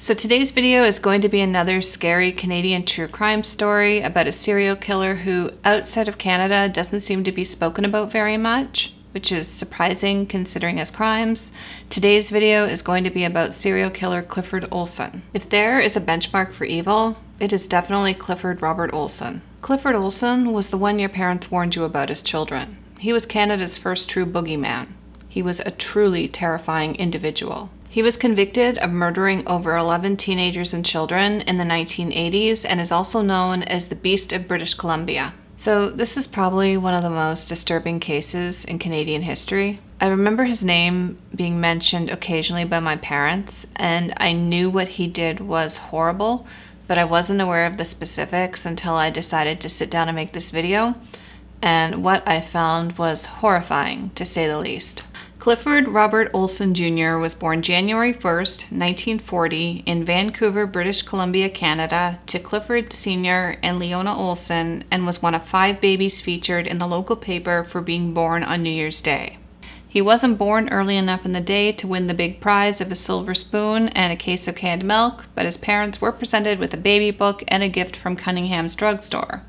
So today's video is going to be another scary Canadian true crime story about a serial killer who, outside of Canada, doesn't seem to be spoken about very much, which is surprising considering his crimes. Today's video is going to be about serial killer Clifford Olson. If there is a benchmark for evil, it is definitely Clifford Robert Olson. Clifford Olson was the one your parents warned you about as children. He was Canada's first true boogeyman. He was a truly terrifying individual. He was convicted of murdering over 11 teenagers and children in the 1980s and is also known as the Beast of British Columbia. So this is probably one of the most disturbing cases in Canadian history. I remember his name being mentioned occasionally by my parents, and I knew what he did was horrible, but I wasn't aware of the specifics until I decided to sit down and make this video, and what I found was horrifying, to say the least. Clifford Robert Olson Jr. was born January 1st, 1940 in Vancouver, British Columbia, Canada, to Clifford Sr. and Leona Olsen, and was one of 5 babies featured in the local paper for being born on New Year's Day. He wasn't born early enough in the day to win the big prize of a silver spoon and a case of canned milk, but his parents were presented with a baby book and a gift from Cunningham's drugstore.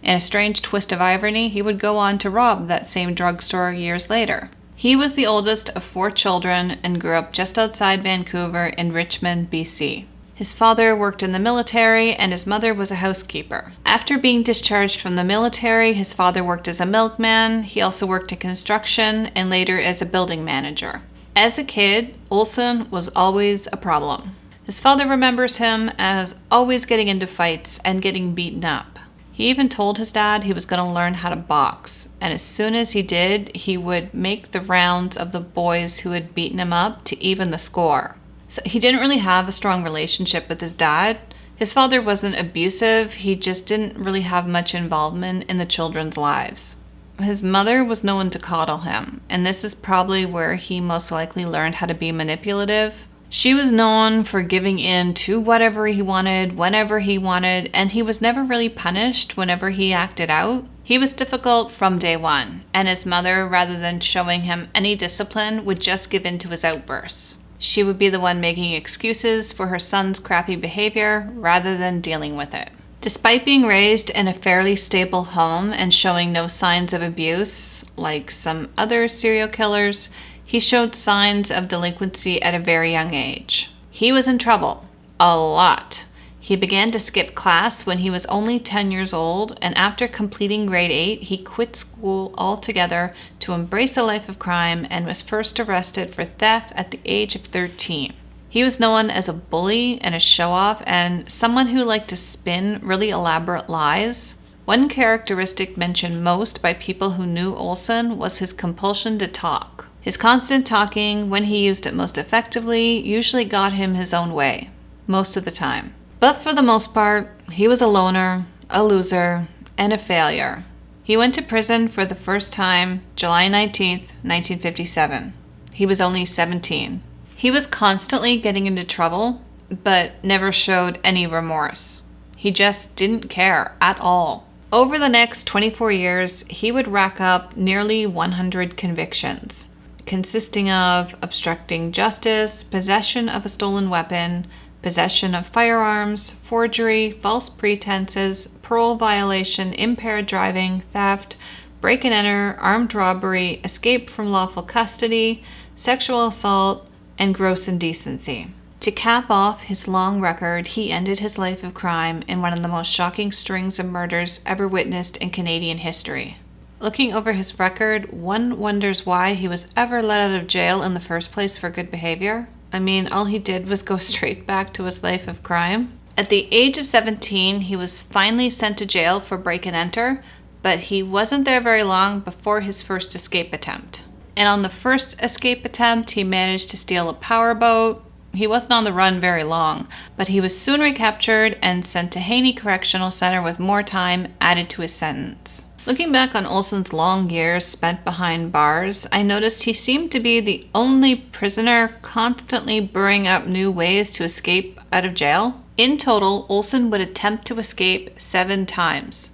In a strange twist of irony, he would go on to rob that same drugstore years later. He was the oldest of 4 children and grew up just outside Vancouver in Richmond, BC. His father worked in the military and his mother was a housekeeper. After being discharged from the military, his father worked as a milkman. He also worked in construction and later as a building manager. As a kid, Olsen was always a problem. His father remembers him as always getting into fights and getting beaten up. He even told his dad he was going to learn how to box, and as soon as he did, he would make the rounds of the boys who had beaten him up to even the score. So he didn't really have a strong relationship with his dad. His father wasn't abusive, he just didn't really have much involvement in the children's lives. His mother was no one to coddle him, and this is probably where he most likely learned how to be manipulative. She was known for giving in to whatever he wanted, whenever he wanted, and he was never really punished whenever he acted out. He was difficult from day one, and his mother, rather than showing him any discipline, would just give in to his outbursts. She would be the one making excuses for her son's crappy behavior rather than dealing with it. Despite being raised in a fairly stable home and showing no signs of abuse, like some other serial killers, he showed signs of delinquency at a very young age. He was in trouble. A lot. He began to skip class when he was only 10 years old, and after completing grade 8, he quit school altogether to embrace a life of crime and was first arrested for theft at the age of 13. He was known as a bully and a show-off and someone who liked to spin really elaborate lies. One characteristic mentioned most by people who knew Olsen was his compulsion to talk. His constant talking, when he used it most effectively, usually got him his own way, most of the time. But for the most part, he was a loner, a loser, and a failure. He went to prison for the first time July 19th, 1957. He was only 17. He was constantly getting into trouble, but never showed any remorse. He just didn't care at all. Over the next 24 years, he would rack up nearly 100 convictions, consisting of obstructing justice, possession of a stolen weapon, possession of firearms, forgery, false pretenses, parole violation, impaired driving, theft, break and enter, armed robbery, escape from lawful custody, sexual assault, and gross indecency. To cap off his long record, he ended his life of crime in one of the most shocking strings of murders ever witnessed in Canadian history. Looking over his record, one wonders why he was ever let out of jail in the first place for good behavior. I mean, all he did was go straight back to his life of crime. At the age of 17, he was finally sent to jail for break and enter, but he wasn't there very long before his first escape attempt. And on the first escape attempt, he managed to steal a powerboat. He wasn't on the run very long, but he was soon recaptured and sent to Haney Correctional Center with more time added to his sentence. Looking back on Olsen's long years spent behind bars, I noticed he seemed to be the only prisoner constantly burring up new ways to escape out of jail. In total, Olsen would attempt to escape 7 times.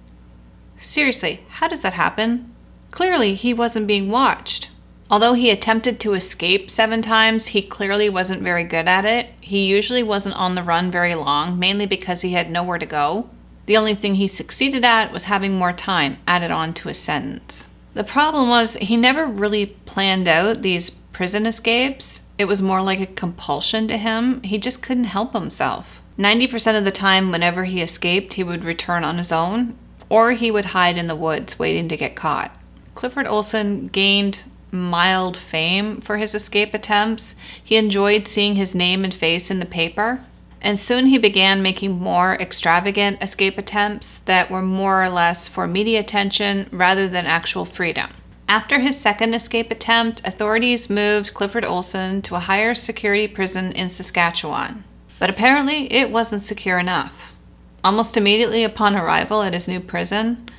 Seriously, how does that happen? Clearly, he wasn't being watched. Although he attempted to escape 7 times, he clearly wasn't very good at it. He usually wasn't on the run very long, mainly because he had nowhere to go. The only thing he succeeded at was having more time added on to his sentence. The problem was he never really planned out these prison escapes. It was more like a compulsion to him. He just couldn't help himself. 90% of the time, whenever he escaped, he would return on his own, or he would hide in the woods waiting to get caught. Clifford Olson gained mild fame for his escape attempts. He enjoyed seeing his name and face in the paper, and soon he began making more extravagant escape attempts that were more or less for media attention rather than actual freedom. After his second escape attempt, authorities moved Clifford Olson to a higher security prison in Saskatchewan. But apparently it wasn't secure enough. Almost immediately upon arrival at his new prison,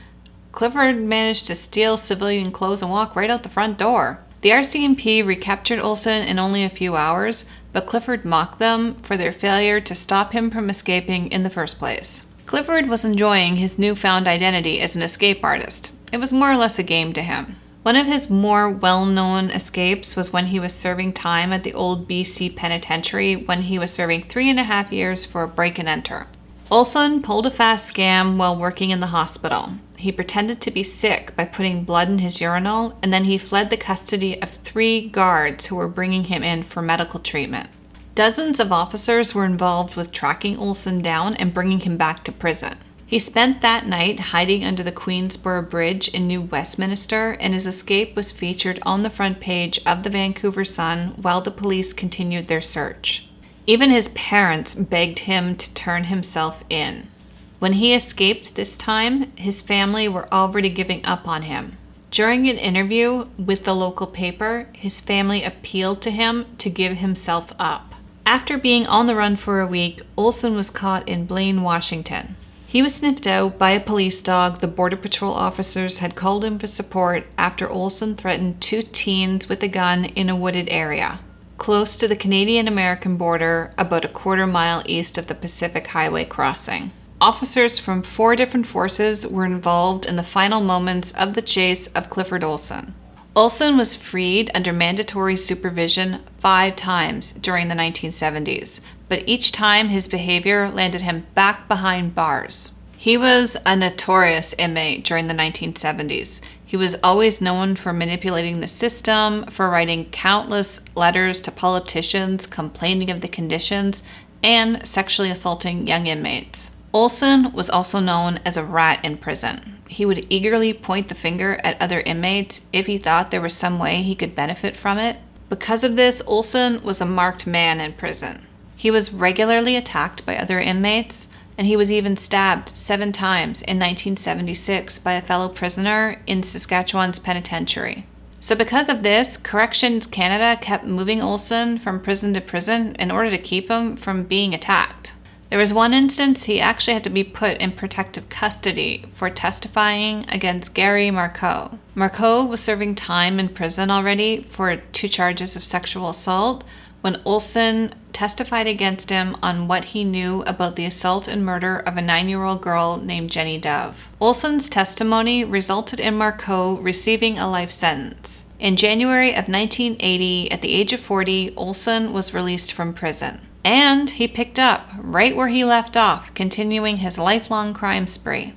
Clifford managed to steal civilian clothes and walk right out the front door. The RCMP recaptured Olson in only a few hours, but Clifford mocked them for their failure to stop him from escaping in the first place. Clifford was enjoying his newfound identity as an escape artist. It was more or less a game to him. One of his more well-known escapes was when he was serving time at the old BC penitentiary when he was serving 3.5 years for a break and enter. Olson pulled a fast scam while working in the hospital. He pretended to be sick by putting blood in his urinal, and then he fled the custody of 3 guards who were bringing him in for medical treatment. Dozens of officers were involved with tracking Olson down and bringing him back to prison. He spent that night hiding under the Queensborough Bridge in New Westminster, and his escape was featured on the front page of the Vancouver Sun while the police continued their search. Even his parents begged him to turn himself in. When he escaped this time, his family were already giving up on him. During an interview with the local paper, his family appealed to him to give himself up. After being on the run for a week, Olson was caught in Blaine, Washington. He was sniffed out by a police dog. The Border Patrol officers had called him for support after Olson threatened 2 teens with a gun in a wooded area, close to the Canadian-American border, about a quarter mile east of the Pacific Highway crossing. Officers from 4 different forces were involved in the final moments of the chase of Clifford Olson. Olson was freed under mandatory supervision 5 times during the 1970s, but each time his behavior landed him back behind bars. He was a notorious inmate during the 1970s. He was always known for manipulating the system, for writing countless letters to politicians complaining of the conditions, and sexually assaulting young inmates. Olson was also known as a rat in prison. He would eagerly point the finger at other inmates if he thought there was some way he could benefit from it. Because of this, Olson was a marked man in prison. He was regularly attacked by other inmates, and he was even stabbed 7 times in 1976 by a fellow prisoner in Saskatchewan's penitentiary. So because of this, Corrections Canada kept moving Olson from prison to prison in order to keep him from being attacked. There was one instance he actually had to be put in protective custody for testifying against Gary Marcoux. Marcoux was serving time in prison already for 2 charges of sexual assault when Olson testified against him on what he knew about the assault and murder of a 9-year-old girl named Jenny Dove. Olson's testimony resulted in Marcoux receiving a life sentence. In January of 1980, at the age of 40, Olson was released from prison. And he picked up right where he left off, continuing his lifelong crime spree.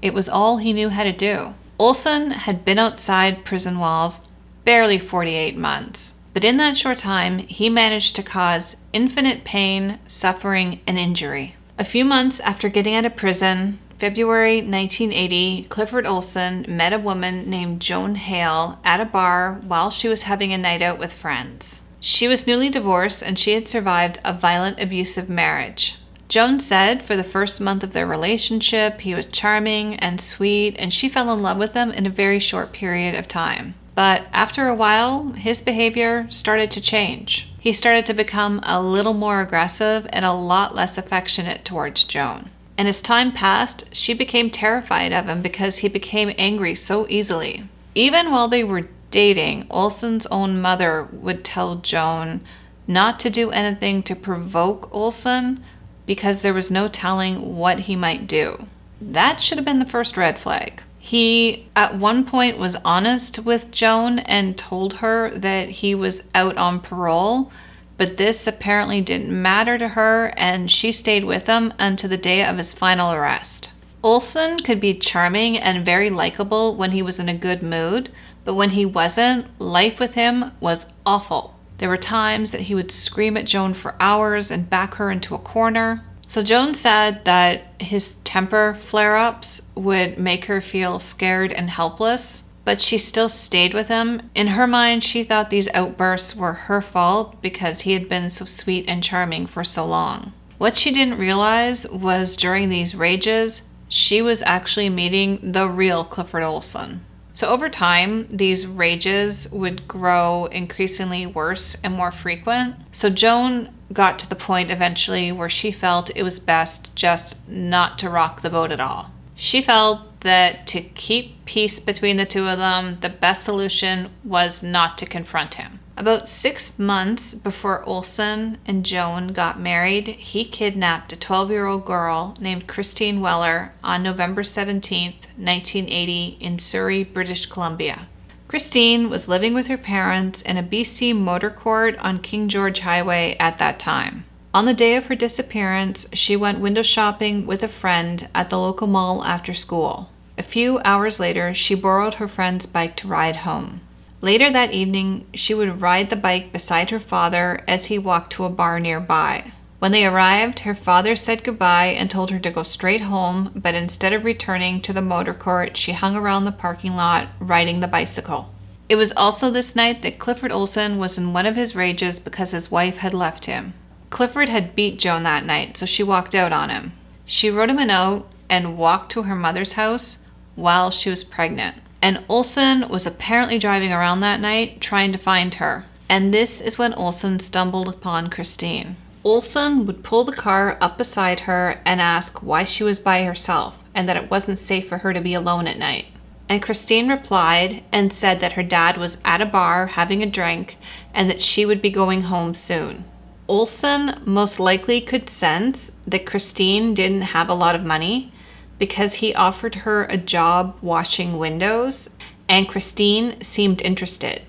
It was all he knew how to do. Olson had been outside prison walls barely 48 months, but in that short time, he managed to cause infinite pain, suffering, and injury. A few months after getting out of prison, February 1980, Clifford Olson met a woman named Joan Hale at a bar while she was having a night out with friends. She was newly divorced and she had survived a violent, abusive marriage. Joan said for the first month of their relationship, he was charming and sweet, and she fell in love with him in a very short period of time. But after a while, his behavior started to change. He started to become a little more aggressive and a lot less affectionate towards Joan. And as time passed, she became terrified of him because he became angry so easily. Even while they were dating, Olson's own mother would tell Joan not to do anything to provoke Olson because there was no telling what he might do. That should have been the first red flag. He, at one point, was honest with Joan and told her that he was out on parole, but this apparently didn't matter to her, and she stayed with him until the day of his final arrest. Olsen could be charming and very likable when he was in a good mood, but when he wasn't, life with him was awful. There were times that he would scream at Joan for hours and back her into a corner. So Joan said that his temper flare-ups would make her feel scared and helpless, but she still stayed with him. In her mind, she thought these outbursts were her fault because he had been so sweet and charming for so long. What she didn't realize was during these rages, she was actually meeting the real Clifford Olson. So over time, these rages would grow increasingly worse and more frequent. So Joan got to the point eventually where she felt it was best just not to rock the boat at all. She felt that to keep peace between the two of them, the best solution was not to confront him. About 6 months before Olsen and Joan got married, he kidnapped a 12-year-old girl named Christine Weller on November 17, 1980 in Surrey, British Columbia. Christine was living with her parents in a BC motor court on King George Highway at that time. On the day of her disappearance, she went window shopping with a friend at the local mall after school. A few hours later, she borrowed her friend's bike to ride home. Later that evening, she would ride the bike beside her father as he walked to a bar nearby. When they arrived, her father said goodbye and told her to go straight home, but instead of returning to the motor court, she hung around the parking lot riding the bicycle. It was also this night that Clifford Olson was in one of his rages because his wife had left him. Clifford had beat Joan that night, so she walked out on him. She wrote him a note and walked to her mother's house while she was pregnant. And Olsen was apparently driving around that night trying to find her. And this is when Olsen stumbled upon Christine. Olsen would pull the car up beside her and ask why she was by herself and that it wasn't safe for her to be alone at night. And Christine replied and said that her dad was at a bar having a drink and that she would be going home soon. Olsen most likely could sense that Christine didn't have a lot of money because he offered her a job washing windows, and Christine seemed interested.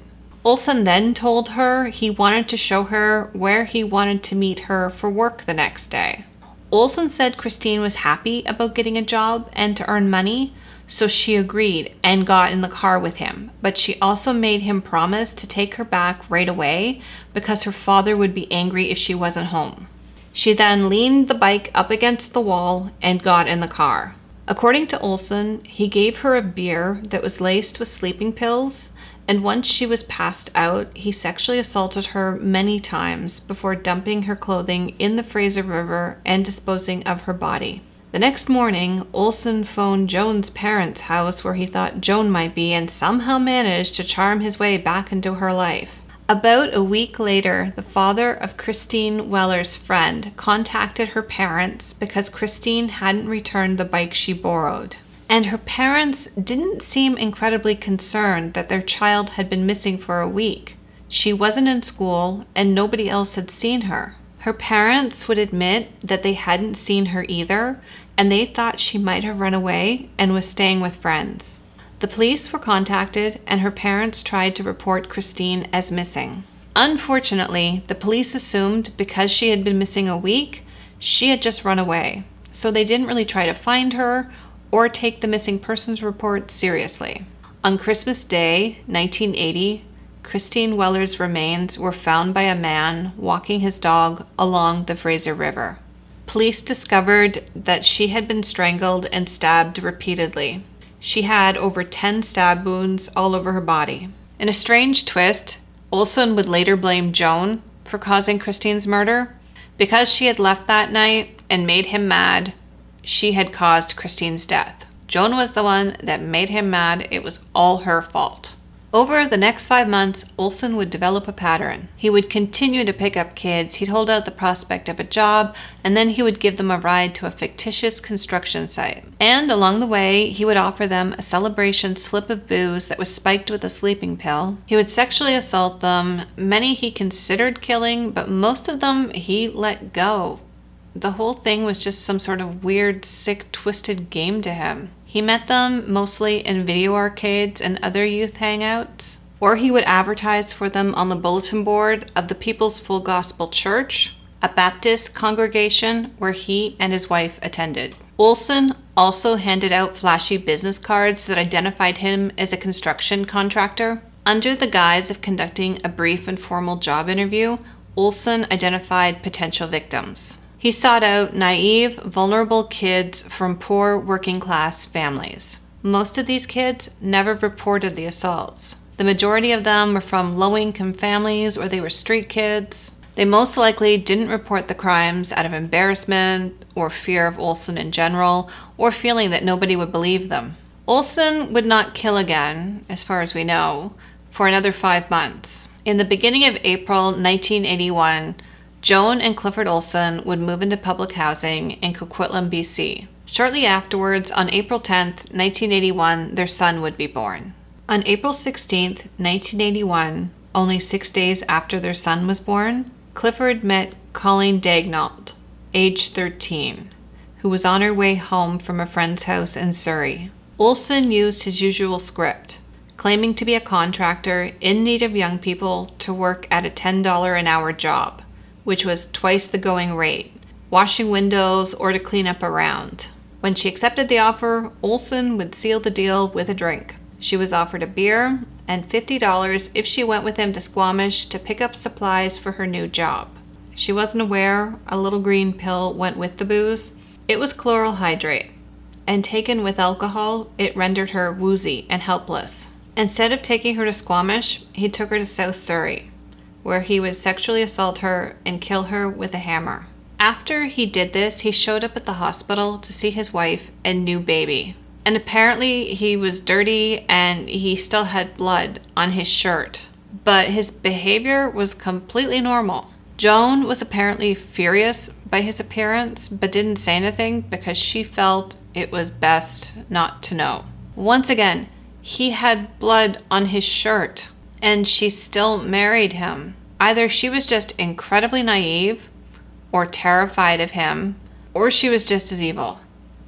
Olsen then told her he wanted to show her where he wanted to meet her for work the next day. Olsen said Christine was happy about getting a job and to earn money, so she agreed and got in the car with him, but she also made him promise to take her back right away because her father would be angry if she wasn't home. She then leaned the bike up against the wall and got in the car. According to Olsen, he gave her a beer that was laced with sleeping pills, and once she was passed out, he sexually assaulted her many times before dumping her clothing in the Fraser River and disposing of her body. The next morning, Olsen phoned Joan's parents' house where he thought Joan might be and somehow managed to charm his way back into her life. About a week later, the father of Christine Weller's friend contacted her parents because Christine hadn't returned the bike she borrowed. And her parents didn't seem incredibly concerned that their child had been missing for a week. She wasn't in school and nobody else had seen her. Her parents would admit that they hadn't seen her either, and they thought she might have run away and was staying with friends. The police were contacted, and her parents tried to report Christine as missing. Unfortunately, the police assumed because she had been missing a week, she had just run away, so they didn't really try to find her or take the missing persons report seriously. On Christmas Day, 1980, Christine Weller's remains were found by a man walking his dog along the Fraser River. Police discovered that she had been strangled and stabbed repeatedly. She had over 10 stab wounds all over her body. In a strange twist, Olsen would later blame Joan for causing Christine's murder. Because she had left that night and made him mad, she had caused Christine's death. Joan was the one that made him mad. It was all her fault. Over the next 5 months, Olsen would develop a pattern. He would continue to pick up kids, he'd hold out the prospect of a job, and then he would give them a ride to a fictitious construction site. And along the way, he would offer them a celebration slip of booze that was spiked with a sleeping pill. He would sexually assault them. Many he considered killing, but most of them he let go. the whole thing was just some sort of weird, sick, twisted game to him. He met them mostly in video arcades and other youth hangouts, or he would advertise for them on the bulletin board of the People's Full Gospel Church, a Baptist congregation where he and his wife attended. Olsen also handed out flashy business cards that identified him as a construction contractor. Under the guise of conducting a brief and formal job interview, Olsen identified potential victims. He sought out naive, vulnerable kids from poor working-class families. Most of these kids never reported the assaults. The majority of them were from low-income families or they were street kids. They most likely didn't report the crimes out of embarrassment or fear of Olsen in general, or feeling that nobody would believe them. Olsen would not kill again, as far as we know, for another 5 months. In the beginning of April 1981, Joan and Clifford Olson would move into public housing in Coquitlam, BC. Shortly afterwards, on April 10, 1981, their son would be born. On April 16, 1981, only 6 days after their son was born, Clifford met Colleen Daignault, age 13, who was on her way home from a friend's house in Surrey. Olsen used his usual script, claiming to be a contractor in need of young people to work at a $10 an hour job, which was twice the going rate, washing windows or to clean up around. When she accepted the offer, Olsen would seal the deal with a drink. She was offered a beer and $50 if she went with him to Squamish to pick up supplies for her new job. She wasn't aware a little green pill went with the booze. It was chloral hydrate, and taken with alcohol, it rendered her woozy and helpless. Instead of taking her to Squamish, he took her to South Surrey, where he would sexually assault her and kill her with a hammer. After he did this, he showed up at the hospital to see his wife and new baby. And apparently he was dirty and he still had blood on his shirt, but his behavior was completely normal. Joan was apparently furious by his appearance, but didn't say anything because she felt it was best not to know. Once again, he had blood on his shirt, and she still married him. Either she was just incredibly naive, or terrified of him, or she was just as evil.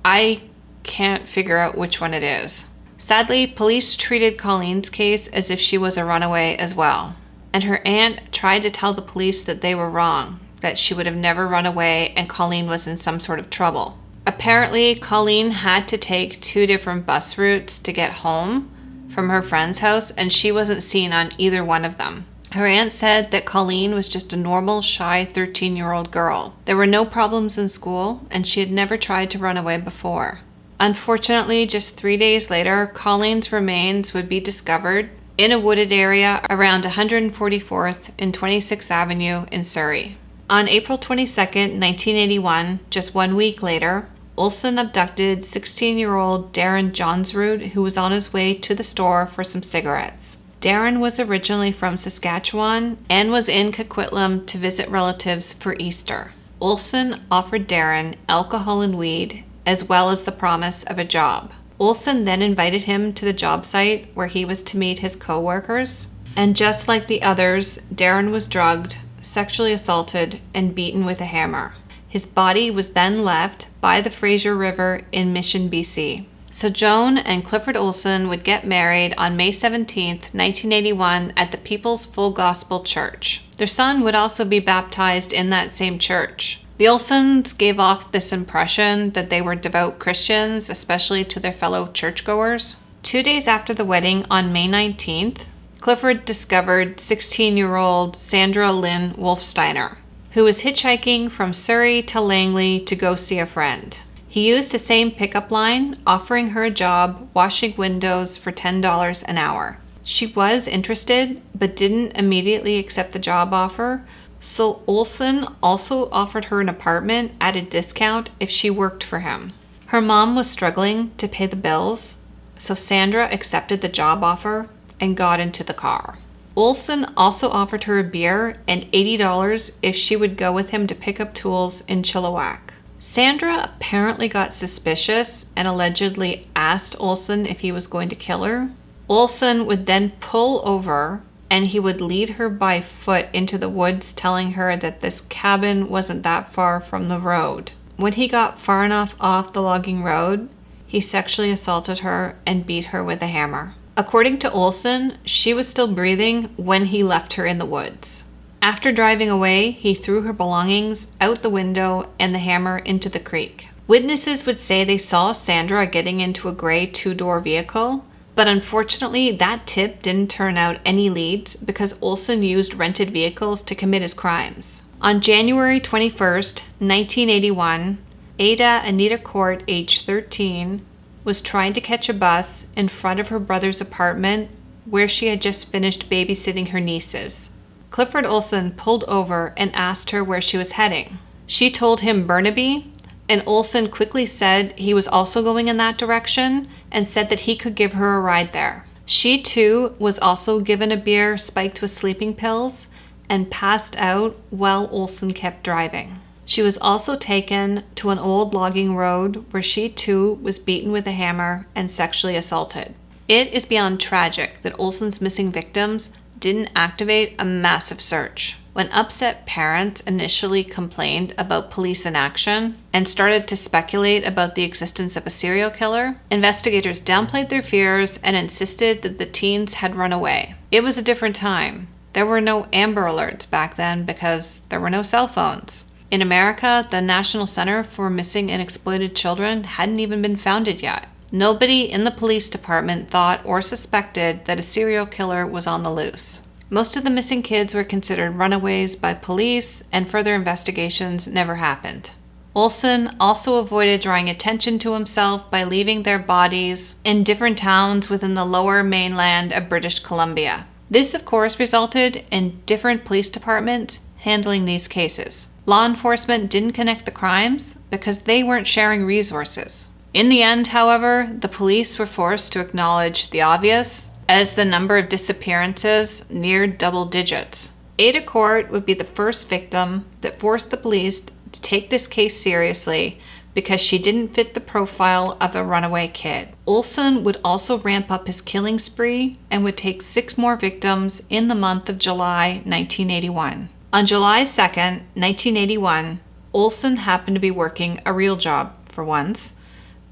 I can't figure out which one it is. Sadly, police treated Colleen's case as if she was a runaway as well, and her aunt tried to tell the police that they were wrong, that she would have never run away and Colleen was in some sort of trouble. Apparently, Colleen had to take 2 different bus routes to get home from her friend's house, and she wasn't seen on either one of them. Her aunt said that Colleen was just a normal, shy 13-year-old girl. There were no problems in school, and she had never tried to run away before. Unfortunately, just 3 days later, Colleen's remains would be discovered in a wooded area around 144th and 26th Avenue in Surrey. On April 22, 1981, just 1 week later, Olsen abducted 16-year-old Darren Johnsrud, who was on his way to the store for some cigarettes. Darren was originally from Saskatchewan and was in Coquitlam to visit relatives for Easter. Olsen offered Darren alcohol and weed, as well as the promise of a job. Olsen then invited him to the job site where he was to meet his co-workers. And just like the others, Darren was drugged, sexually assaulted, and beaten with a hammer. His body was then left by the Fraser River in Mission, BC. So Joan and Clifford Olson would get married on May 17, 1981 at the People's Full Gospel Church. Their son would also be baptized in that same church. The Olsons gave off this impression that they were devout Christians, especially to their fellow churchgoers. 2 days after the wedding, on May 19th, Clifford discovered 16-year-old Sandra Lynn Wolfsteiner, who was hitchhiking from Surrey to Langley to go see a friend. He used the same pickup line, offering her a job washing windows for $10 an hour. She was interested, but didn't immediately accept the job offer, so Olsen also offered her an apartment at a discount if she worked for him. Her mom was struggling to pay the bills, so Sandra accepted the job offer and got into the car. Olsen also offered her a beer and $80 if she would go with him to pick up tools in Chilliwack. Sandra apparently got suspicious and allegedly asked Olsen if he was going to kill her. Olsen would then pull over and he would lead her by foot into the woods, telling her that this cabin wasn't that far from the road. When he got far enough off the logging road, he sexually assaulted her and beat her with a hammer. According to Olsen, she was still breathing when he left her in the woods. After driving away, he threw her belongings out the window and the hammer into the creek. Witnesses would say they saw Sandra getting into a gray two-door vehicle, but unfortunately that tip didn't turn out any leads because Olsen used rented vehicles to commit his crimes. On January 21st, 1981, Ada Anita Court, age 13, was trying to catch a bus in front of her brother's apartment where she had just finished babysitting her nieces. Clifford Olson pulled over and asked her where she was heading. She told him Burnaby, and Olsen quickly said he was also going in that direction and said that he could give her a ride there. She too was also given a beer spiked with sleeping pills and passed out while Olsen kept driving. She was also taken to an old logging road where she too was beaten with a hammer and sexually assaulted. It is beyond tragic that Olsen's missing victims didn't activate a massive search. When upset parents initially complained about police inaction and started to speculate about the existence of a serial killer, investigators downplayed their fears and insisted that the teens had run away. It was a different time. There were no Amber Alerts back then because there were no cell phones. In America, the National Center for Missing and Exploited Children hadn't even been founded yet. Nobody in the police department thought or suspected that a serial killer was on the loose. Most of the missing kids were considered runaways by police, and further investigations never happened. Olsen also avoided drawing attention to himself by leaving their bodies in different towns within the lower mainland of British Columbia. This, of course, resulted in different police departments handling these cases. Law enforcement didn't connect the crimes because they weren't sharing resources. In the end, however, the police were forced to acknowledge the obvious, as the number of disappearances neared double digits. Ada Court would be the first victim that forced the police to take this case seriously because she didn't fit the profile of a runaway kid. Olsen would also ramp up his killing spree and would take 6 more victims in the month of July 1981. On July 2nd, 1981, Olsen happened to be working a real job, for once,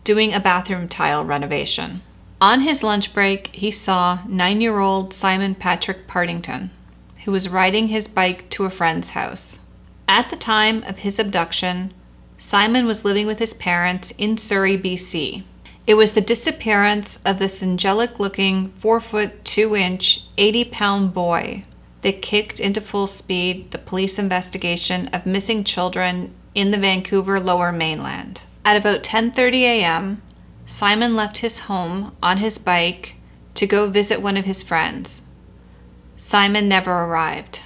doing a bathroom tile renovation. On his lunch break, he saw 9-year-old Simon Patrick Partington, who was riding his bike to a friend's house. At the time of his abduction, Simon was living with his parents in Surrey, BC. It was the disappearance of this angelic-looking 4-foot 2-inch, 80-pound boy that kicked into full speed the police investigation of missing children in the Vancouver Lower Mainland. At about 10:30 a.m., Simon left his home on his bike to go visit one of his friends. Simon never arrived.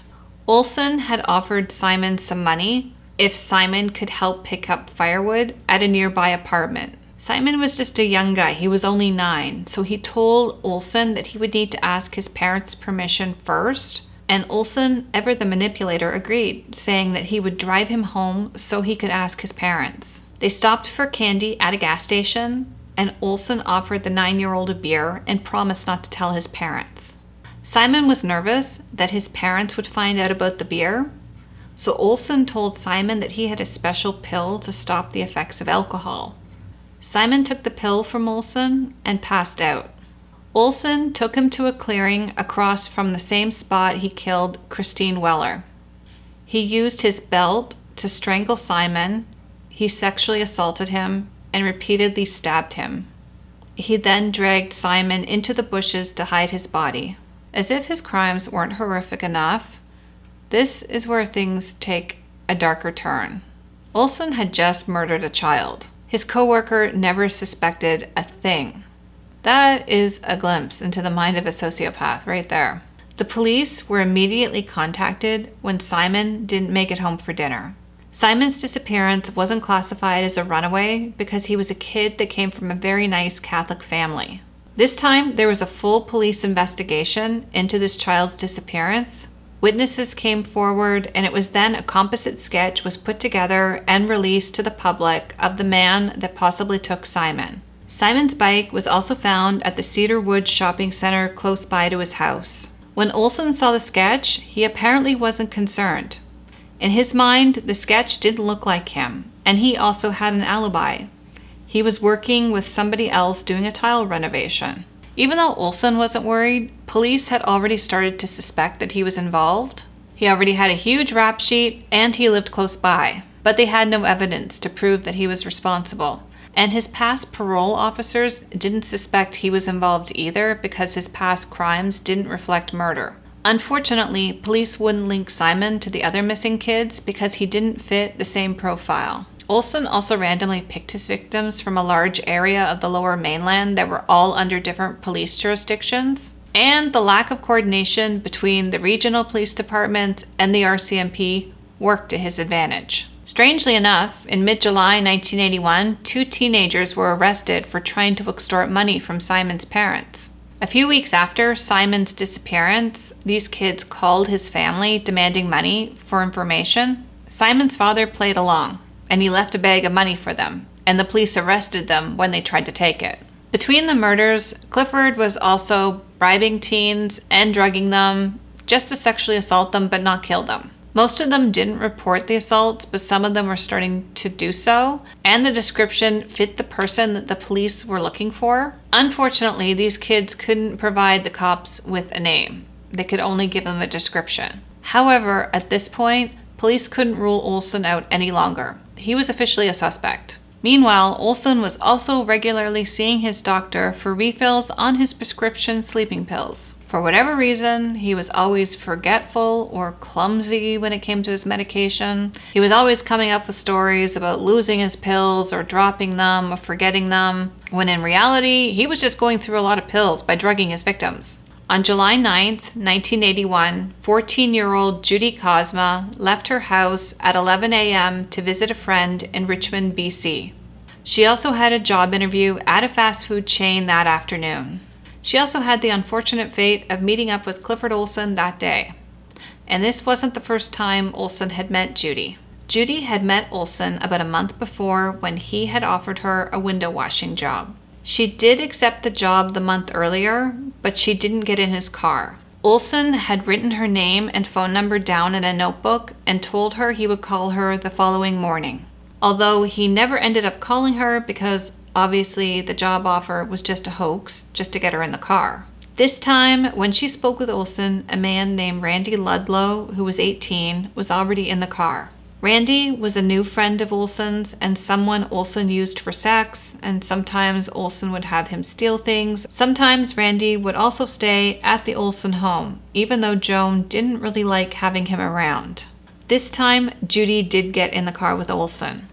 Olsen had offered Simon some money if Simon could help pick up firewood at a nearby apartment. Simon was just a young guy. He was only 9, so he told Olsen that he would need to ask his parents' permission first, and Olsen, ever the manipulator, agreed, saying that he would drive him home so he could ask his parents. They stopped for candy at a gas station, and Olsen offered the 9-year-old a beer and promised not to tell his parents. Simon was nervous that his parents would find out about the beer, so Olsen told Simon that he had a special pill to stop the effects of alcohol. Simon took the pill from Olsen and passed out. Olsen took him to a clearing across from the same spot he killed Christine Weller. He used his belt to strangle Simon, he sexually assaulted him, and repeatedly stabbed him. He then dragged Simon into the bushes to hide his body. As if his crimes weren't horrific enough, this is where things take a darker turn. Olsen had just murdered a child. His coworker never suspected a thing. That is a glimpse into the mind of a sociopath right there. The police were immediately contacted when Simon didn't make it home for dinner. Simon's disappearance wasn't classified as a runaway because he was a kid that came from a very nice Catholic family. This time, there was a full police investigation into this child's disappearance. Witnesses came forward, and it was then a composite sketch was put together and released to the public of the man that possibly took Simon. Simon's bike was also found at the Cedar Woods shopping center close by to his house. When Olsen saw the sketch, he apparently wasn't concerned. In his mind, the sketch didn't look like him, and he also had an alibi. He was working with somebody else doing a tile renovation. Even though Olsen wasn't worried, police had already started to suspect that he was involved. He already had a huge rap sheet, and he lived close by, but they had no evidence to prove that he was responsible. And his past parole officers didn't suspect he was involved either because his past crimes didn't reflect murder. Unfortunately, police wouldn't link Simon to the other missing kids because he didn't fit the same profile. Olsen also randomly picked his victims from a large area of the lower mainland that were all under different police jurisdictions. And the lack of coordination between the regional police departments and the RCMP worked to his advantage. Strangely enough, in mid-July 1981, 2 teenagers were arrested for trying to extort money from Simon's parents. A few weeks after Simon's disappearance, these kids called his family demanding money for information. Simon's father played along, and he left a bag of money for them, and the police arrested them when they tried to take it. Between the murders, Clifford was also bribing teens and drugging them just to sexually assault them but not kill them. Most of them didn't report the assaults, but some of them were starting to do so, and the description fit the person that the police were looking for. Unfortunately, these kids couldn't provide the cops with a name. They could only give them a description. However, at this point, police couldn't rule Olsen out any longer. He was officially a suspect. Meanwhile, Olsen was also regularly seeing his doctor for refills on his prescription sleeping pills. For whatever reason, he was always forgetful or clumsy when it came to his medication. He was always coming up with stories about losing his pills or dropping them or forgetting them, when in reality, he was just going through a lot of pills by drugging his victims. On July 9th, 1981, 14-year-old Judy Kozma left her house at 11 a.m. to visit a friend in Richmond, BC. She also had a job interview at a fast food chain that afternoon. She also had the unfortunate fate of meeting up with Clifford Olson that day. And this wasn't the first time Olsen had met Judy. Judy had met Olsen about a month before when he had offered her a window washing job. She did accept the job the month earlier, but she didn't get in his car. Olsen had written her name and phone number down in a notebook and told her he would call her the following morning. Although he never ended up calling her because obviously the job offer was just a hoax, just to get her in the car. This time, when she spoke with Olsen, a man named Randy Ludlow, who was 18, was already in the car. Randy was a new friend of Olsen's and someone Olsen used for sex, and sometimes Olsen would have him steal things. Sometimes Randy would also stay at the Olsen home, even though Joan didn't really like having him around. This time, Judy did get in the car with Olsen.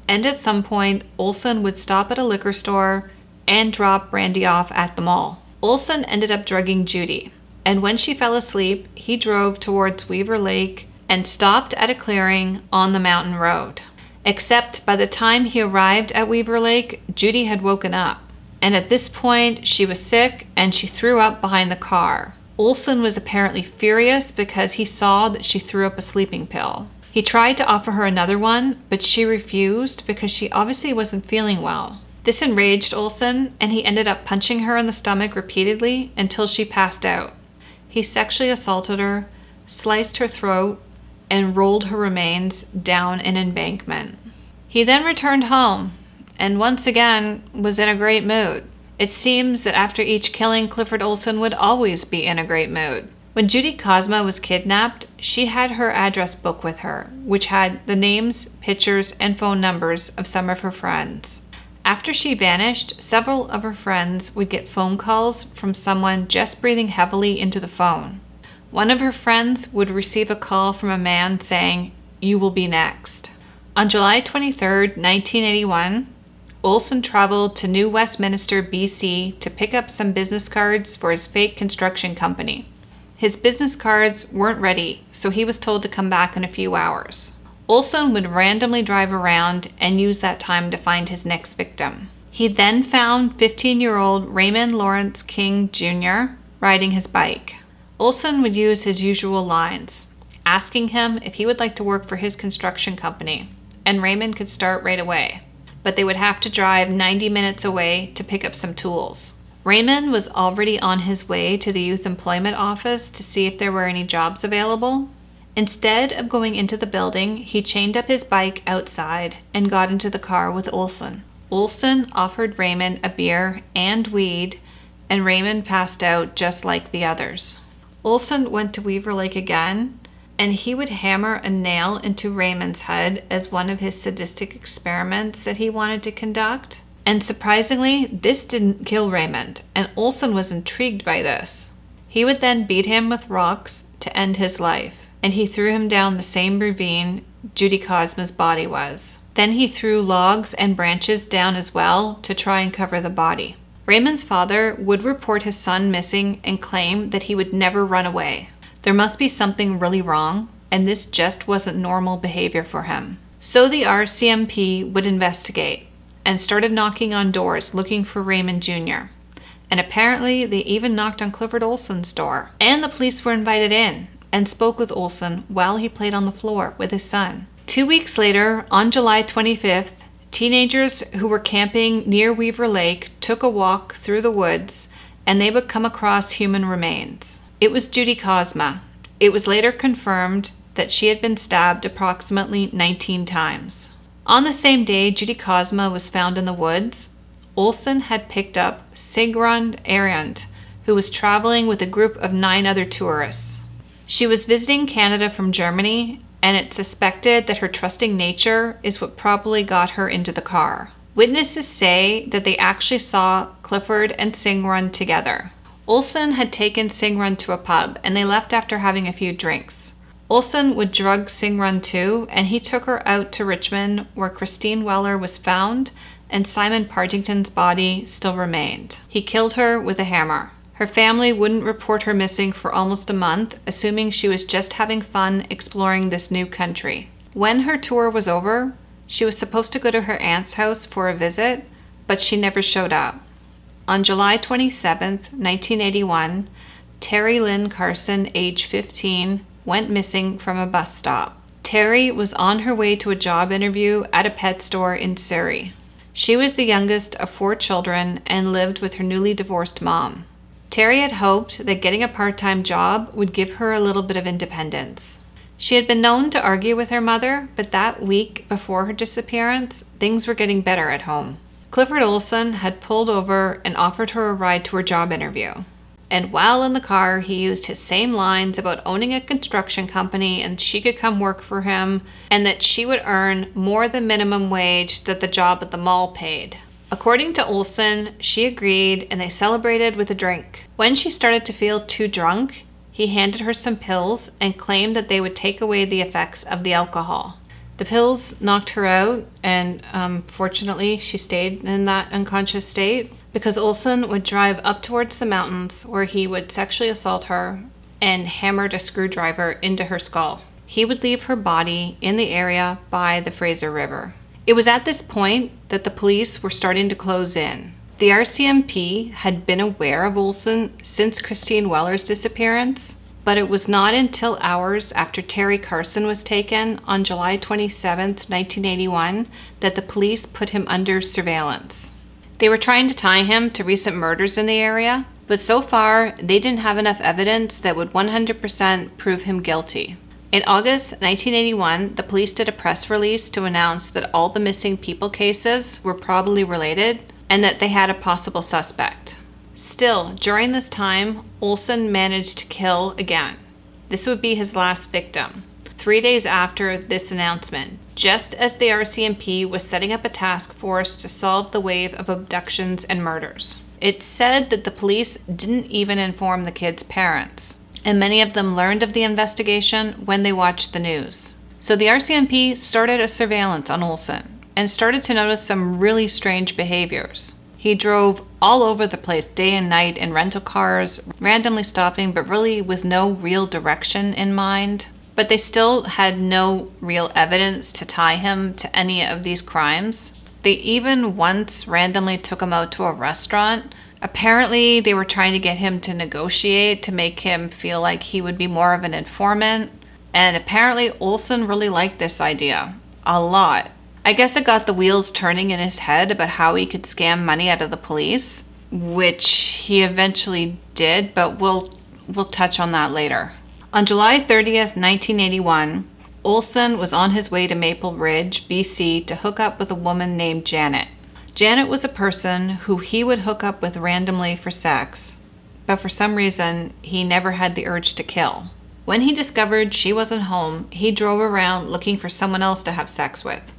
And at some point, Olsen would stop at a liquor store and drop Randy off at the mall. Olsen ended up drugging Judy, and when she fell asleep, he drove towards Weaver Lake and stopped at a clearing on the mountain road. Except by the time he arrived at Weaver Lake, Judy had woken up. And at this point, she was sick and she threw up behind the car. Olsen was apparently furious because he saw that she threw up a sleeping pill. He tried to offer her another one, but she refused because she obviously wasn't feeling well. This enraged Olsen, and he ended up punching her in the stomach repeatedly until she passed out. He sexually assaulted her, sliced her throat, and rolled her remains down an embankment. He then returned home, and once again was in a great mood. It seems that after each killing, Clifford Olson would always be in a great mood. When Judy Kozma was kidnapped, she had her address book with her, which had the names, pictures, and phone numbers of some of her friends. After she vanished, several of her friends would get phone calls from someone just breathing heavily into the phone. One of her friends would receive a call from a man saying, "You will be next." On July 23, 1981, Olsen traveled to New Westminster, BC to pick up some business cards for his fake construction company. His business cards weren't ready, so he was told to come back in a few hours. Olsen would randomly drive around and use that time to find his next victim. He then found 15-year-old Raymond Lawrence King Jr. riding his bike. Olsen would use his usual lines, asking him if he would like to work for his construction company, and Raymond could start right away, but they would have to drive 90 minutes away to pick up some tools. Raymond was already on his way to the youth employment office to see if there were any jobs available. Instead of going into the building, he chained up his bike outside and got into the car with Olsen. Olsen offered Raymond a beer and weed, and Raymond passed out just like the others. Olsen went to Weaver Lake again, and he would hammer a nail into Raymond's head as one of his sadistic experiments that he wanted to conduct. And surprisingly, this didn't kill Raymond, and Olsen was intrigued by this. He would then beat him with rocks to end his life, and he threw him down the same ravine Judy Cosma's body was. Then he threw logs and branches down as well to try and cover the body. Raymond's father would report his son missing and claim that he would never run away. There must be something really wrong, and this just wasn't normal behavior for him. So the RCMP would investigate and started knocking on doors looking for Raymond Jr. And apparently they even knocked on Clifford Olson's door. And the police were invited in and spoke with Olsen while he played on the floor with his son. 2 weeks later, on July 25th, teenagers who were camping near Weaver Lake took a walk through the woods, and they would come across human remains. It was Judy Cosma. It was later confirmed that she had been stabbed approximately 19 times. On the same day Judy Cosma was found in the woods, Olsen had picked up Sigrun Arend, who was traveling with a group of 9 other tourists. She was visiting Canada from Germany, and it's suspected that her trusting nature is what probably got her into the car. Witnesses say that they actually saw Clifford and Sigrun together. Olsen had taken Sigrun to a pub, and they left after having a few drinks. Olsen would drug Sigrun too, and he took her out to Richmond, where Christine Weller was found, and Simon Partington's body still remained. He killed her with a hammer. Her family wouldn't report her missing for almost a month, assuming she was just having fun exploring this new country. When her tour was over, she was supposed to go to her aunt's house for a visit, but she never showed up. On July 27, 1981, Terry Lynn Carson, age 15, went missing from a bus stop. Terry was on her way to a job interview at a pet store in Surrey. She was the youngest of 4 children and lived with her newly divorced mom. Terry had hoped that getting a part-time job would give her a little bit of independence. She had been known to argue with her mother, but that week before her disappearance, things were getting better at home. Clifford Olson had pulled over and offered her a ride to her job interview. And while in the car, he used his same lines about owning a construction company and she could come work for him, and that she would earn more than minimum wage that the job at the mall paid. According to Olsen, she agreed and they celebrated with a drink. When she started to feel too drunk, he handed her some pills and claimed that they would take away the effects of the alcohol. The pills knocked her out, and fortunately she stayed in that unconscious state because Olsen would drive up towards the mountains where he would sexually assault her and hammered a screwdriver into her skull. He would leave her body in the area by the Fraser River. It was at this point that the police were starting to close in. The RCMP had been aware of Olsen since Christine Weller's disappearance, but it was not until hours after Terry Carson was taken on July 27, 1981, that the police put him under surveillance. They were trying to tie him to recent murders in the area, but so far they didn't have enough evidence that would 100% prove him guilty. In August 1981, the police did a press release to announce that all the missing people cases were probably related and that they had a possible suspect. Still, during this time, Olsen managed to kill again. This would be his last victim. 3 days after this announcement, just as the RCMP was setting up a task force to solve the wave of abductions and murders. It's said that the police didn't even inform the kids' parents, and many of them learned of the investigation when they watched the news. So the RCMP started a surveillance on Olsen and started to notice some really strange behaviors. He drove all over the place day and night in rental cars, randomly stopping but really with no real direction in mind. But they still had no real evidence to tie him to any of these crimes. They even once randomly took him out to a restaurant. Apparently, they were trying to get him to negotiate to make him feel like he would be more of an informant. And apparently, Olsen really liked this idea a lot. I guess it got the wheels turning in his head about how he could scam money out of the police. which he eventually did, but we'll touch on that later. On July 30th, 1981, Olsen was on his way to Maple Ridge, BC, to hook up with a woman named Janet. Janet was a person who he would hook up with randomly for sex, but for some reason, he never had the urge to kill. When he discovered she wasn't home, he drove around looking for someone else to have sex with.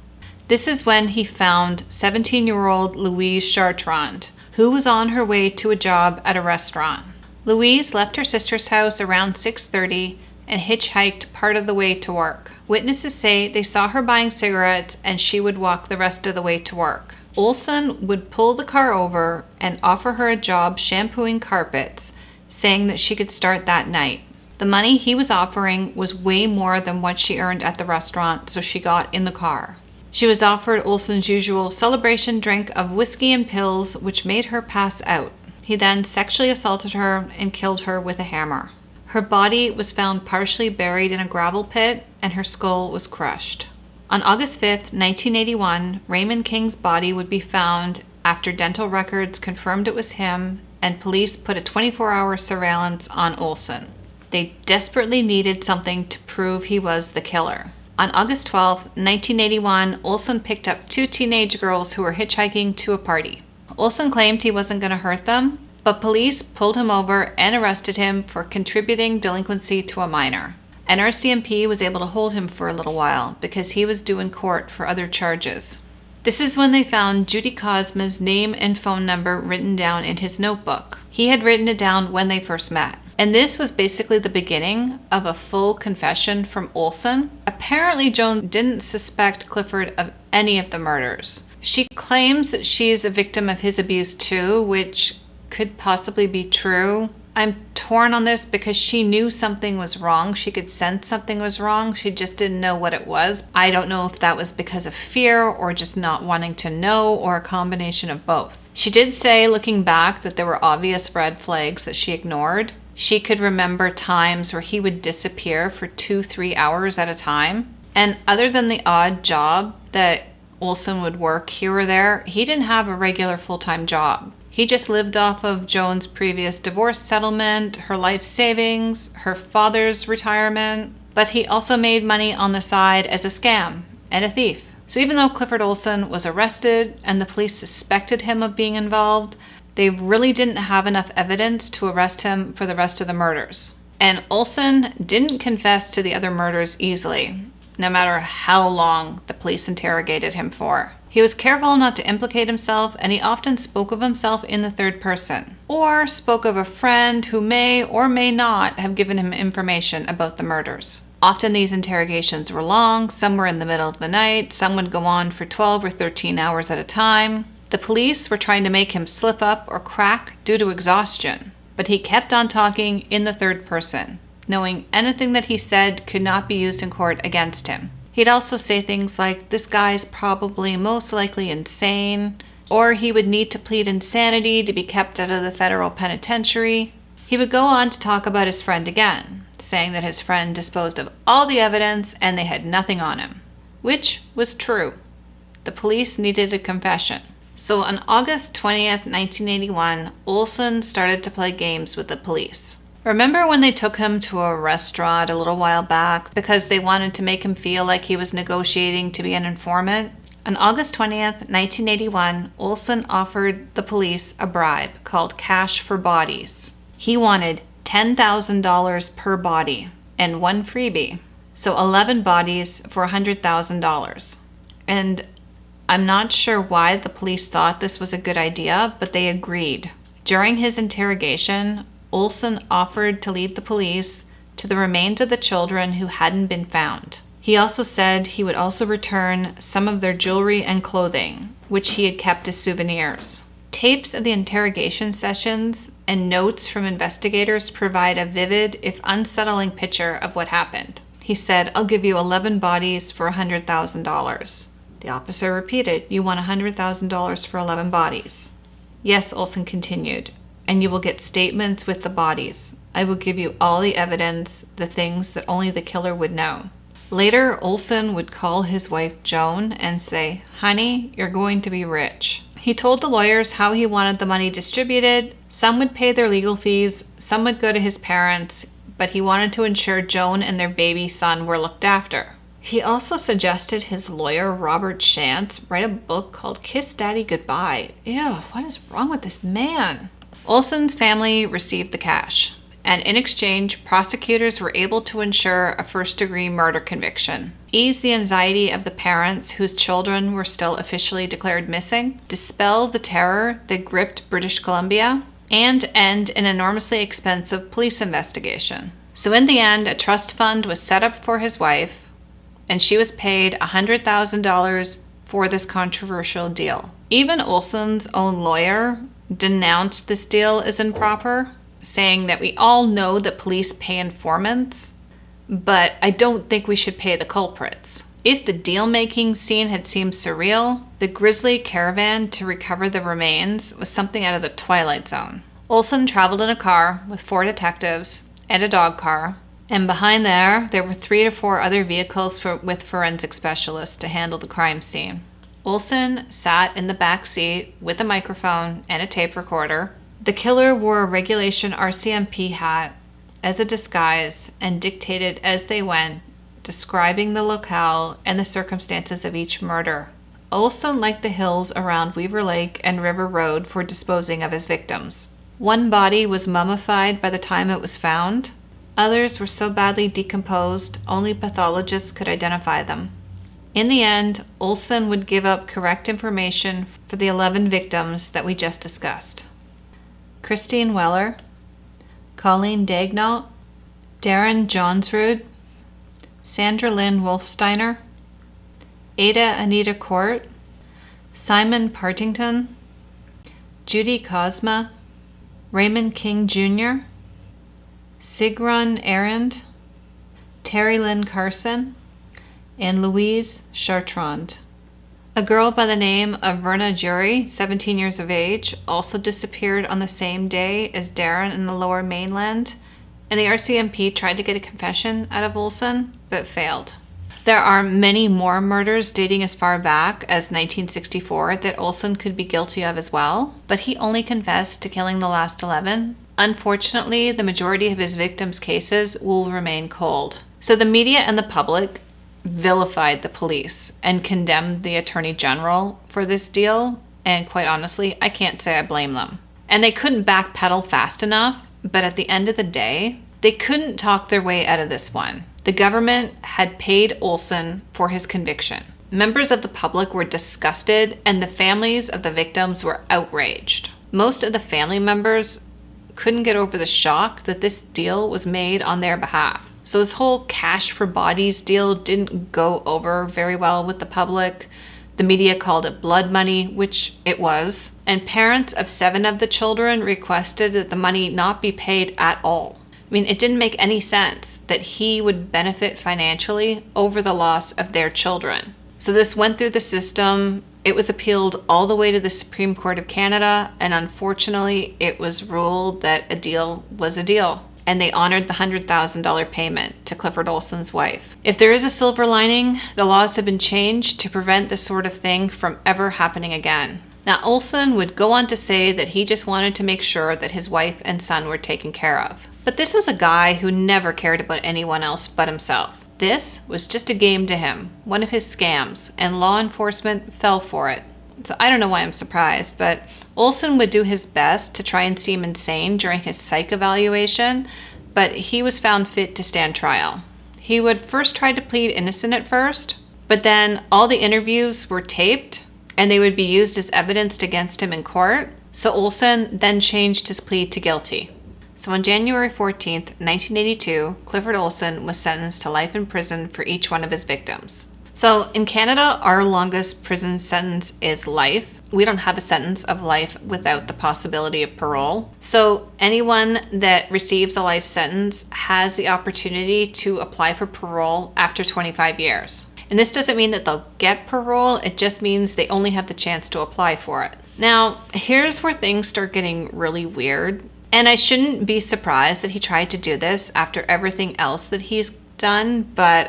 This is when he found 17-year-old Louise Chartrand, who was on her way to a job at a restaurant. Louise left her sister's house around 6:30 and hitchhiked part of the way to work. Witnesses say they saw her buying cigarettes and she would walk the rest of the way to work. Olsen would pull the car over and offer her a job shampooing carpets, saying that she could start that night. The money he was offering was way more than what she earned at the restaurant, so she got in the car. She was offered Olsen's usual celebration drink of whiskey and pills, which made her pass out. He then sexually assaulted her and killed her with a hammer. Her body was found partially buried in a gravel pit, and her skull was crushed. On August 5th, 1981, Raymond King's body would be found after dental records confirmed it was him, and police put a 24-hour surveillance on Olsen. They desperately needed something to prove he was the killer. On August 12th, 1981, Olsen picked up 2 teenage girls who were hitchhiking to a party. Olsen claimed he wasn't going to hurt them, but police pulled him over and arrested him for contributing delinquency to a minor. NRCMP was able to hold him for a little while because he was due in court for other charges. This is when they found Judy Cosma's name and phone number written down in his notebook. He had written it down when they first met. And this was basically the beginning of a full confession from Olsen. Apparently, Joan didn't suspect Clifford of any of the murders. She claims that she's a victim of his abuse too, which could possibly be true. I'm torn on this because she knew something was wrong. She could sense something was wrong. She just didn't know what it was. I don't know if that was because of fear or just not wanting to know or a combination of both. She did say, looking back, that there were obvious red flags that she ignored. She could remember times where he would disappear for 2-3 hours at a time. And other than the odd job that Olsen would work here or there, he didn't have a regular full-time job. He just lived off of Joan's previous divorce settlement, her life savings, her father's retirement, but he also made money on the side as a scam and a thief. So even though Clifford Olson was arrested and the police suspected him of being involved, they really didn't have enough evidence to arrest him for the rest of the murders. And Olsen didn't confess to the other murders easily, no matter how long the police interrogated him for. He was careful not to implicate himself, and he often spoke of himself in the third person, or spoke of a friend who may or may not have given him information about the murders. Often these interrogations were long, some were in the middle of the night, some would go on for 12 or 13 hours at a time. The police were trying to make him slip up or crack due to exhaustion, but he kept on talking in the third person, knowing anything that he said could not be used in court against him. He'd also say things like, "This guy's probably most likely insane," or he would need to plead insanity to be kept out of the federal penitentiary. He would go on to talk about his friend again, saying that his friend disposed of all the evidence and they had nothing on him, which was true. The police needed a confession. So on August 20th, 1981, Olsen started to play games with the police. Remember when they took him to a restaurant a little while back because they wanted to make him feel like he was negotiating to be an informant? On August 20th, 1981, Olsen offered the police a bribe called cash for bodies. He wanted $10,000 per body and one freebie, so 11 bodies for $100,000. And I'm not sure why the police thought this was a good idea, but they agreed. During his interrogation, Olsen offered to lead the police to the remains of the children who hadn't been found. He also said he would also return some of their jewelry and clothing, which he had kept as souvenirs. Tapes of the interrogation sessions and notes from investigators provide a vivid, if unsettling, picture of what happened. He said, "I'll give you 11 bodies for $100,000. The officer repeated, "You want $100,000 for 11 bodies?" "Yes," Olsen continued. "And you will get statements with the bodies. I will give you all the evidence, the things that only the killer would know." Later, Olsen would call his wife Joan and say, "Honey, you're going to be rich." He told the lawyers how he wanted the money distributed. Some would pay their legal fees, some would go to his parents, but he wanted to ensure Joan and their baby son were looked after. He also suggested his lawyer, Robert Shantz, write a book called Kiss Daddy Goodbye. Ew, what is wrong with this man? Olsen's family received the cash, and in exchange, prosecutors were able to ensure a first-degree murder conviction, ease the anxiety of the parents whose children were still officially declared missing, dispel the terror that gripped British Columbia, and end an enormously expensive police investigation. So in the end, a trust fund was set up for his wife, and she was paid $100,000 for this controversial deal. Even Olsen's own lawyer denounced this deal as improper, saying that we all know that police pay informants, but I don't think we should pay the culprits. If the deal-making scene had seemed surreal, the grisly caravan to recover the remains was something out of the Twilight Zone. Olsen traveled in a car with 4 detectives and a dog car, and behind there were 3 to 4 other vehicles with forensic specialists to handle the crime scene. Olsen sat in the back seat with a microphone and a tape recorder. The killer wore a regulation RCMP hat as a disguise and dictated as they went, describing the locale and the circumstances of each murder. Olsen liked the hills around Weaver Lake and River Road for disposing of his victims. One body was mummified by the time it was found. Others were so badly decomposed, only pathologists could identify them. In the end, Olsen would give up correct information for the 11 victims that we just discussed. Christine Weller, Colleen Daignault, Darren Johnsrud, Sandra Lynn Wolfsteiner, Ada Anita Court, Simon Partington, Judy Cosma, Raymond King Jr., Sigrun Arend, Terry Lynn Carson, and Louise Chartrand. A girl by the name of Verna Jury, 17 years of age, also disappeared on the same day as Darren in the Lower Mainland, and the RCMP tried to get a confession out of Olsen, but failed. There are many more murders dating as far back as 1964 that Olsen could be guilty of as well, but he only confessed to killing the last 11. Unfortunately, the majority of his victims' cases will remain cold. So the media and the public vilified the police and condemned the Attorney General for this deal, and quite honestly, I can't say I blame them. And they couldn't backpedal fast enough, but at the end of the day, they couldn't talk their way out of this one. The government had paid Olsen for his conviction. Members of the public were disgusted, and the families of the victims were outraged. Most of the family members couldn't get over the shock that this deal was made on their behalf. So this whole cash for bodies deal didn't go over very well with the public. The media called it blood money, which it was. And parents of 7 of the children requested that the money not be paid at all. I mean, it didn't make any sense that he would benefit financially over the loss of their children. So this went through the system. It was appealed all the way to the Supreme Court of Canada, and unfortunately, it was ruled that a deal was a deal, and they honored the $100,000 payment to Clifford Olson's wife. If there is a silver lining, the laws have been changed to prevent this sort of thing from ever happening again. Now, Olsen would go on to say that he just wanted to make sure that his wife and son were taken care of. But this was a guy who never cared about anyone else but himself. This was just a game to him, one of his scams, and law enforcement fell for it. So I don't know why I'm surprised, but Olsen would do his best to try and seem insane during his psych evaluation, but he was found fit to stand trial. He would first try to plead innocent at first, but then all the interviews were taped, and they would be used as evidence against him in court, so Olsen then changed his plea to guilty. So on January 14th, 1982, Clifford Olson was sentenced to life in prison for each one of his victims. So in Canada, our longest prison sentence is life. We don't have a sentence of life without the possibility of parole. So anyone that receives a life sentence has the opportunity to apply for parole after 25 years. And this doesn't mean that they'll get parole, it just means they only have the chance to apply for it. Now, here's where things start getting really weird. And I shouldn't be surprised that he tried to do this after everything else that he's done, but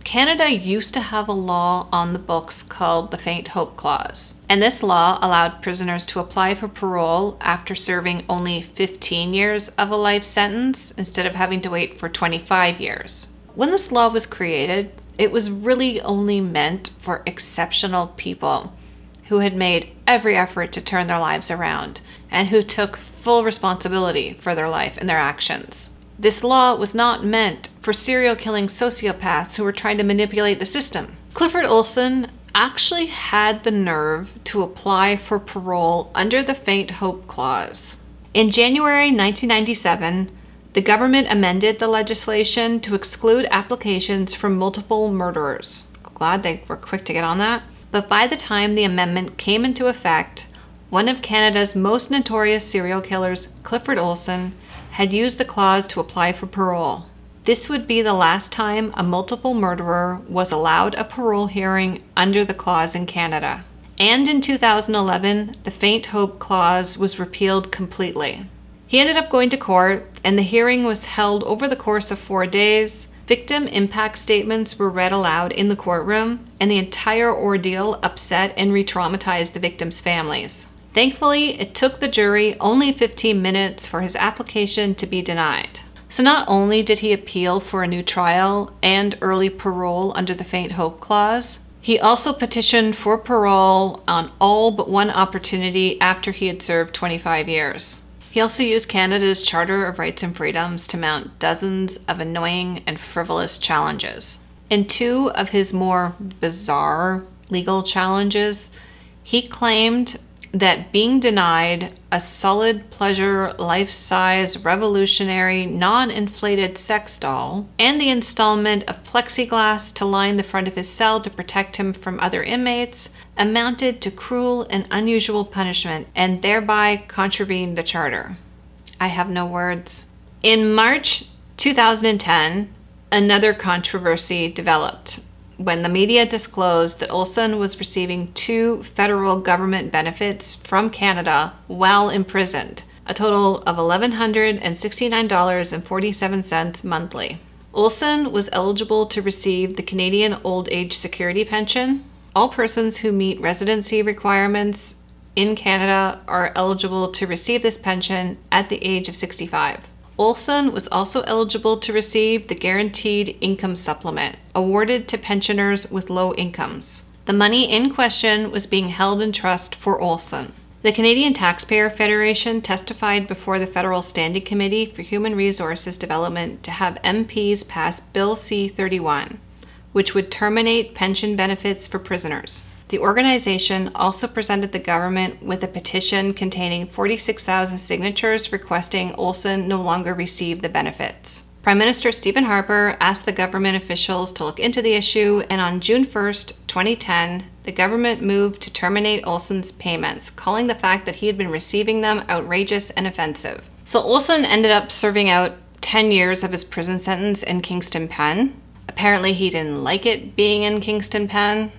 Canada used to have a law on the books called the Faint Hope Clause, and this law allowed prisoners to apply for parole after serving only 15 years of a life sentence instead of having to wait for 25 years. When this law was created, it was really only meant for exceptional people who had made every effort to turn their lives around and who took full responsibility for their life and their actions. This law was not meant for serial killing sociopaths who were trying to manipulate the system. Clifford Olson actually had the nerve to apply for parole under the Faint Hope Clause. In January 1997, the government amended the legislation to exclude applications from multiple murderers. Glad they were quick to get on that. But by the time the amendment came into effect, one of Canada's most notorious serial killers, Clifford Olson, had used the clause to apply for parole. This would be the last time a multiple murderer was allowed a parole hearing under the clause in Canada. And in 2011, the Faint Hope Clause was repealed completely. He ended up going to court, and the hearing was held over the course of 4 days. Victim impact statements were read aloud in the courtroom, and the entire ordeal upset and re-traumatized the victims' families. Thankfully, it took the jury only 15 minutes for his application to be denied. So not only did he appeal for a new trial and early parole under the Faint Hope Clause, he also petitioned for parole on all but one opportunity after he had served 25 years. He also used Canada's Charter of Rights and Freedoms to mount dozens of annoying and frivolous challenges. In 2 of his more bizarre legal challenges, he claimed that being denied a solid pleasure, life-size, revolutionary, non-inflated sex doll and the installment of plexiglass to line the front of his cell to protect him from other inmates amounted to cruel and unusual punishment and thereby contravened the charter. I have no words. In March 2010, another controversy developed when the media disclosed that Olsen was receiving 2 federal government benefits from Canada while imprisoned, a total of $1,169.47 monthly. Olsen was eligible to receive the Canadian Old Age Security Pension. All persons who meet residency requirements in Canada are eligible to receive this pension at the age of 65. Olsen was also eligible to receive the Guaranteed Income Supplement, awarded to pensioners with low incomes. The money in question was being held in trust for Olsen. The Canadian Taxpayer Federation testified before the Federal Standing Committee for Human Resources Development to have MPs pass Bill C-31, which would terminate pension benefits for prisoners. The organization also presented the government with a petition containing 46,000 signatures requesting Olsen no longer receive the benefits. Prime Minister Stephen Harper asked the government officials to look into the issue, and on June 1st, 2010, the government moved to terminate Olsen's payments, calling the fact that he had been receiving them outrageous and offensive. So Olsen ended up serving out 10 years of his prison sentence in Kingston Pen. Apparently he didn't like it being in Kingston Pen.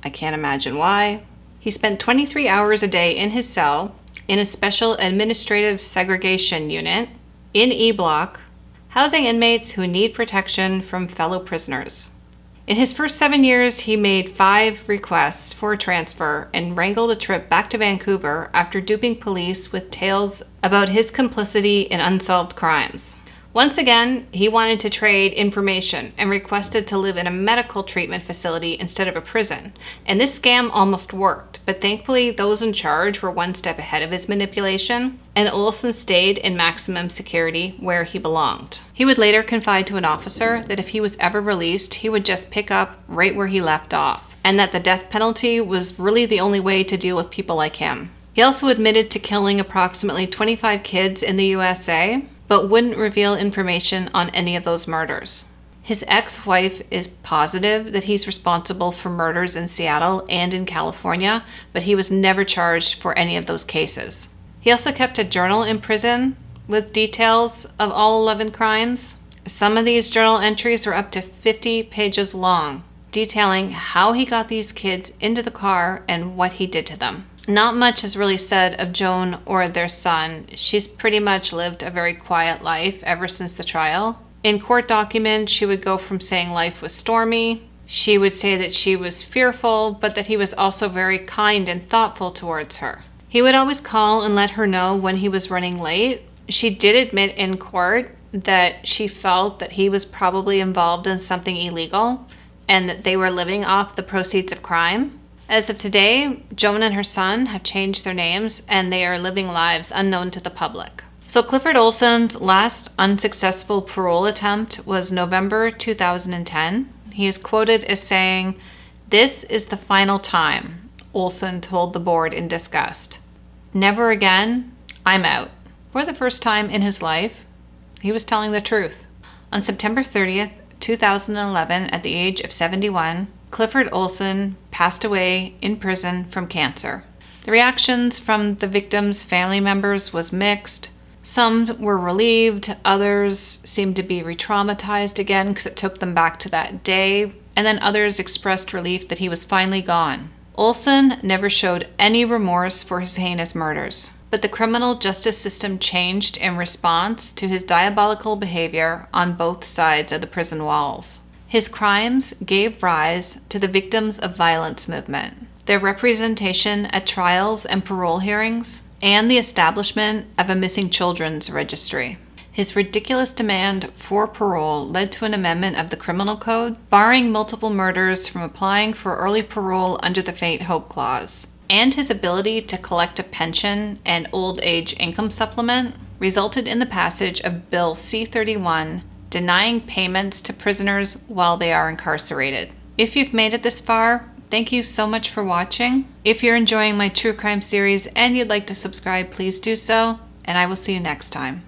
I can't imagine why. He spent 23 hours a day in his cell in a special administrative segregation unit in E Block, housing inmates who need protection from fellow prisoners. In his first 7 years, he made 5 requests for a transfer and wrangled a trip back to Vancouver after duping police with tales about his complicity in unsolved crimes. Once again, he wanted to trade information and requested to live in a medical treatment facility instead of a prison. And this scam almost worked, but thankfully those in charge were one step ahead of his manipulation, and Olsen stayed in maximum security where he belonged. He would later confide to an officer that if he was ever released, he would just pick up right where he left off, and that the death penalty was really the only way to deal with people like him. He also admitted to killing approximately 25 kids in the USA, but wouldn't reveal information on any of those murders. His ex-wife is positive that he's responsible for murders in Seattle and in California, but he was never charged for any of those cases. He also kept a journal in prison with details of all 11 crimes. Some of these journal entries are up to 50 pages long, detailing how he got these kids into the car and what he did to them. Not much is really said of Joan or their son. She's pretty much lived a very quiet life ever since the trial. In court documents, she would go from saying life was stormy She would say that she was fearful, but that he was also very kind and thoughtful towards her. He would always call and let her know when he was running late. She did admit in court that she felt that he was probably involved in something illegal and that they were living off the proceeds of crime. As of today, Joan and her son have changed their names and they are living lives unknown to the public. So Clifford Olson's last unsuccessful parole attempt was November 2010. He is quoted as saying, "This is the final time," Olsen told the board in disgust. "Never again, I'm out." For the first time in his life, he was telling the truth. On September 30th, 2011, at the age of 71, Clifford Olson passed away in prison from cancer. The reactions from the victims' family members was mixed. Some were relieved, others seemed to be re-traumatized again because it took them back to that day, and then others expressed relief that he was finally gone. Olsen never showed any remorse for his heinous murders, but the criminal justice system changed in response to his diabolical behavior on both sides of the prison walls. His crimes gave rise to the Victims of Violence movement, their representation at trials and parole hearings, and the establishment of a missing children's registry. His ridiculous demand for parole led to an amendment of the criminal code, barring multiple murders from applying for early parole under the Faint Hope Clause. And his ability to collect a pension and old age income supplement resulted in the passage of Bill C-31, denying payments to prisoners while they are incarcerated. If you've made it this far, thank you so much for watching. If you're enjoying my true crime series and you'd like to subscribe, please do so, and I will see you next time.